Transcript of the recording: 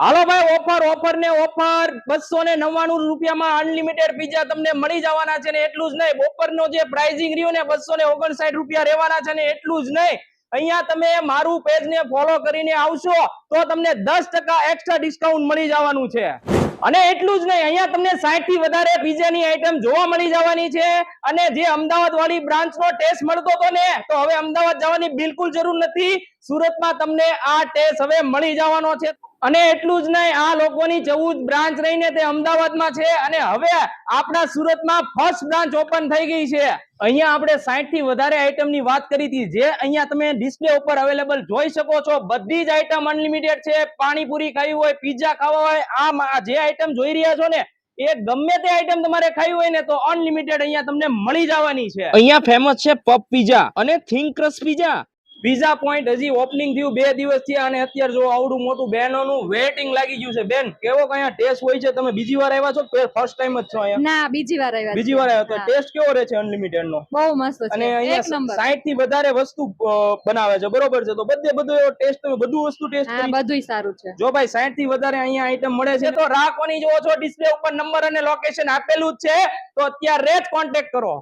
હાલો ભાઈ ઓફર ને ઓફર 299 રૂપિયામાં અનલિમિટેડ પિઝા તમને મળી જવાના છે ને એટલું જ નહીં બપોરનો જે પ્રાઇસિંગ રહ્યું ને 259 રૂપિયા રહેવાના છે ને એટલું જ નહીં અહીંયા તમે મારું પેજ ને ફોલો કરીને આવશો તો તમને 10% એક્સ્ટ્રા ડિસ્કાઉન્ટ મળી જવાનું છે અને એટલું જ નહીં અહીંયા તમને 60 થી વધારે પિઝાની આઈટમ જોવા મળી જવાની છે અને જે અમદાવાદ વાળી બ્રાન્ચ નો ટેસ્ટ મળતો હતો ને તો હવે અમદાવાદ જવાની બિલકુલ જરૂર નથી સુરતમાં તમને આ ટેસ્ટ હવે મળી જવાનો છે અને એટલું જ નહીં આ લોકોની 14 બ્રાન્ચ રહીને તે અમદાવાદમાં છે અને હવે આપણા સુરતમાં ફર્સ્ટ બ્રાન્ચ ઓપન થઈ ગઈ છે અહીંયા આપણે 60 થી વધારે આઈટમની વાત કરી હતી જે અહીંયા તમે ડિસ્પ્લે ઉપર અવેલેબલ જોઈ શકો છો બધી જ આઈટમ અનલિમિટેડ છે પાણીપુરી ખાવી હોય પિઝા ખાવા હોય આ જે આઈટમ જોઈ રહ્યા છો ને એ ગમે તે આઈટમ તમારે ખાવી હોય ને તો અનલિમિટેડ અહીંયા તમને મળી જવાની છે અહીંયા ફેમસ છે પપ પિઝા અને think crush pizza pizza point હજી ઓપનિંગ થયું 2 દિવસ થયા અને અત્યારે જો આવડું મોટું બહેનોનું વેઇટિંગ લાગી ગયું છે બેન કેવો કયા ટેસ્ટ હોય છે તમે બીજી વાર આવ્યા છો કે ફર્સ્ટ ટાઈમ જ છો અહીંયા ના બીજી વાર આવ્યા તો ટેસ્ટ કેવો રહે છે અનલિમિટેડ નો બહુ મસ્ત છે અને અહીંયા 60 થી વધારે વસ્તુ બનાવે છે બરોબર છે તો બધો એવો ટેસ્ટ તમે બધું વસ્તુ ટેસ્ટ કરી બધુંય સારું છે જો ભાઈ 60 થી વધારે અહીંયા આઈટમ મળે છે તો રાખવાની જોવો છો ડિસ્પ્લે ઉપર નંબર અને લોકેશન આપેલું જ છે તો અત્યારે જ કોન્ટેક્ટ કરો